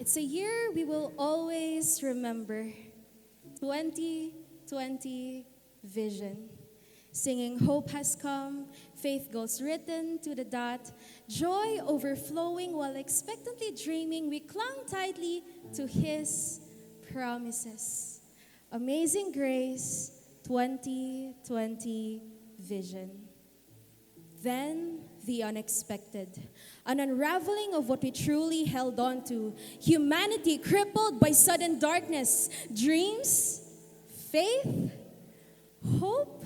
It's a year we will always remember. 2020 vision. Singing, hope has come, faith goes written to the dot, joy overflowing while expectantly dreaming, we clung tightly to His promises. Amazing Grace 2020 vision. Then the unexpected, an unraveling of what we truly held on to, humanity crippled by sudden darkness, dreams, faith, hope.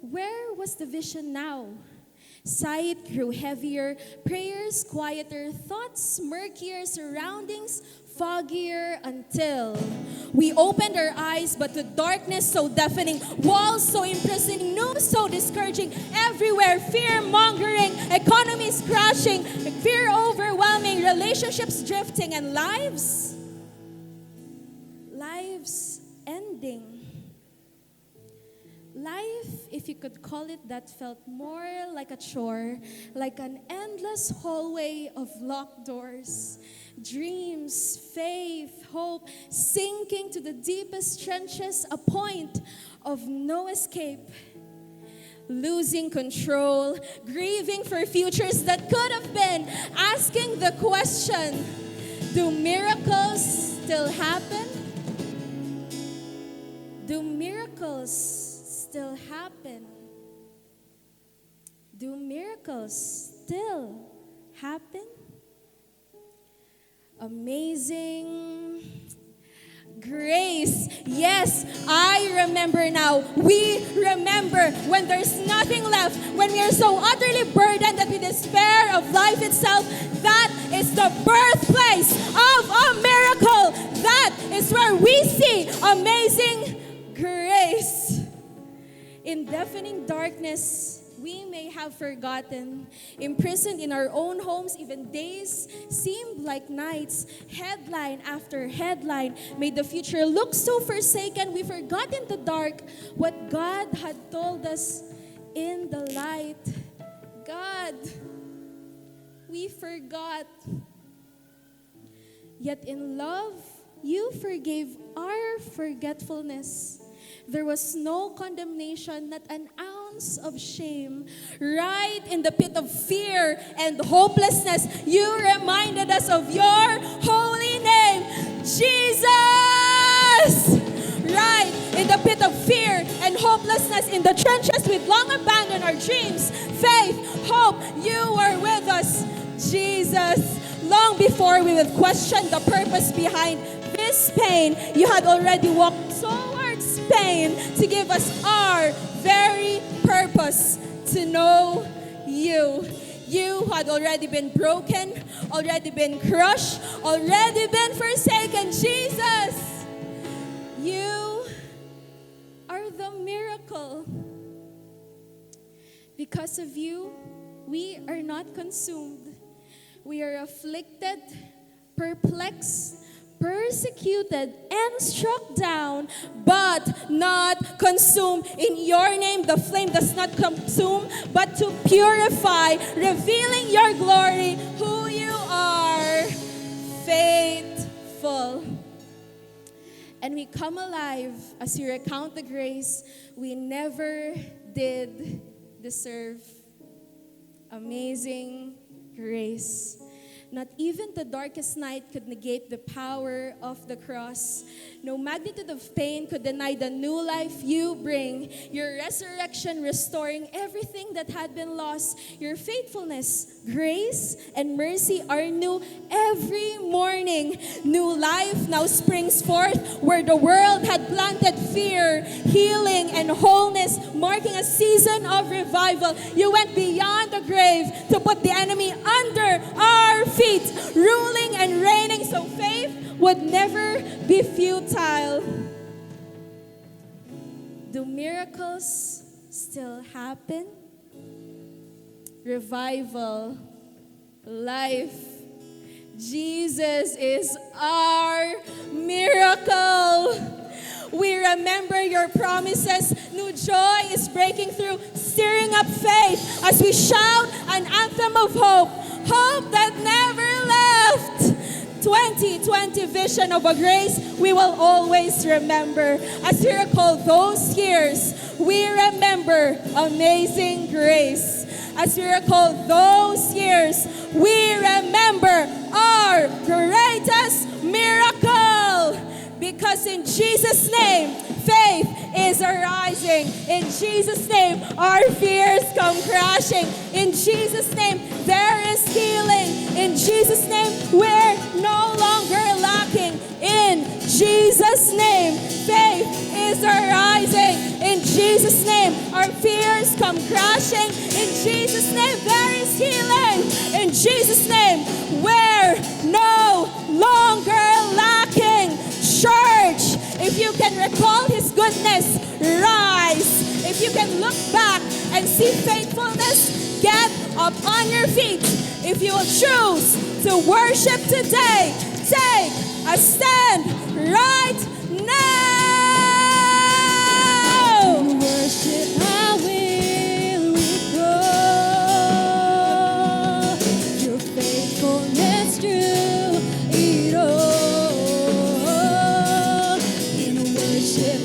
Where was the vision now? Sight grew heavier, prayers quieter, thoughts murkier, surroundings foggier, until we opened our eyes, but the darkness so deafening, walls so imprisoning, news so discouraging, everywhere fear-mongering, economies crashing, fear overwhelming, relationships drifting, and lives ending. Life, if you could call it that, felt more like a chore, like an endless hallway of locked doors. Dreams, faith, hope, sinking to the deepest trenches, a point of no escape. Losing control, grieving for futures that could have been, asking the question, do miracles still happen? Do miracles still happen? Do miracles still happen? Amazing grace. Yes, I remember now. We remember when there's nothing left, when we are so utterly burdened that we despair of life itself. That is the birthplace of a miracle. That is where we see amazing grace. In deafening darkness, we may have forgotten, imprisoned in our own homes, even days seemed like nights. Headline after headline made the future look so forsaken. We forgot in the dark what God had told us in the light. God, we forgot. Yet in love, you forgave our forgetfulness. There was no condemnation, not an ounce of shame. Right in the pit of fear and hopelessness, you reminded us of your holy name, Jesus! Right in the pit of fear and hopelessness, in the trenches we'd long abandoned our dreams, faith, hope, you were with us, Jesus. Long before we would question the purpose behind this pain, you had already walked towards pain to give us our very purpose, to know you. You had already been broken, already been crushed, already been forsaken. Jesus, you are the miracle. Because of you, we are not consumed. We are afflicted, perplexed, persecuted, and struck down, but not consumed. In your name, the flame does not consume, but to purify, revealing your glory, who you are, faithful. And we come alive as you recount the grace we never did deserve. Amazing grace. Not even the darkest night could negate the power of the cross. No magnitude of pain could deny the new life you bring. Your resurrection restoring everything that had been lost. Your faithfulness, grace, and mercy are new every morning. New life now springs forth where the world had planted fear, healing, and wholeness, marking a season of revival. You went beyond the grave to put the enemy under our feet, ruling and reigning so faith would never be futile. Do miracles still happen? Revival, life. Jesus is our miracle. We remember your promises. New joy is breaking through, stirring up faith as we shout an anthem of hope. Hope that never left. 2020 vision of a grace, we will always remember. As we recall those years, we remember amazing grace. As we recall those years, we remember our greatest miracle. Because in Jesus' name, faith is arising. In Jesus' name, our fears come crashing. In Jesus' name, there is healing. In Jesus' name, we're no longer lacking. In Jesus' name, faith is arising. In Jesus' name, our fears come crashing. In Jesus' name, there is healing. In Jesus' name, we're no longer lacking. Church, if you can recall His goodness, rise. If you can look back and see faithfulness, get up on your feet. If you will choose to worship today, take a stand right now. Worship, I will recall your faithfulness through it all.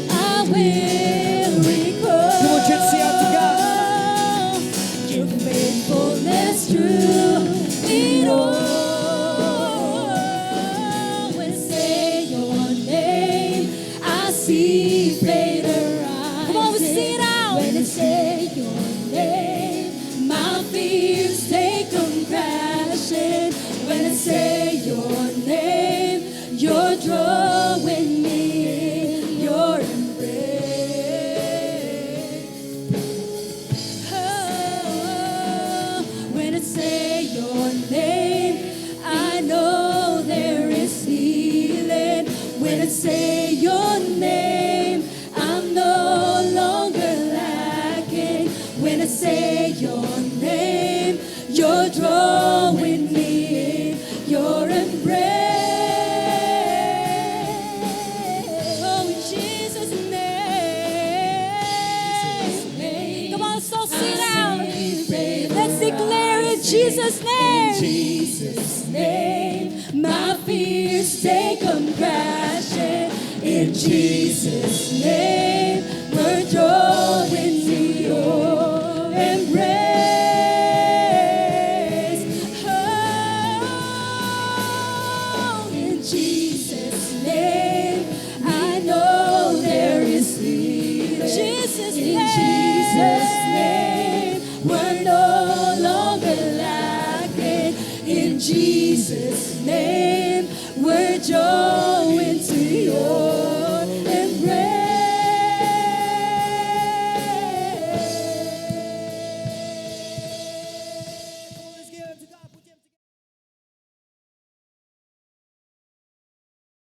I will recall your faithfulness through it all. When I say your name, I see faith arise. Come on, we sing it out. When I say your name, my fears they come crashing. When I say your name, you're drawing me. Say your name, I'm no longer lacking. When I say your name, you're drawing me in your embrace. Oh, in Jesus' name. Come on, so sing out. Let's declare in Jesus' name. In Jesus' name, my fears they come crashing. In Jesus' name, we're drawing me your embrace. Oh, in Jesus' name, I know there is freedom. Jesus' in Jesus' name, we're no longer lacking. In Jesus' name, we're joy.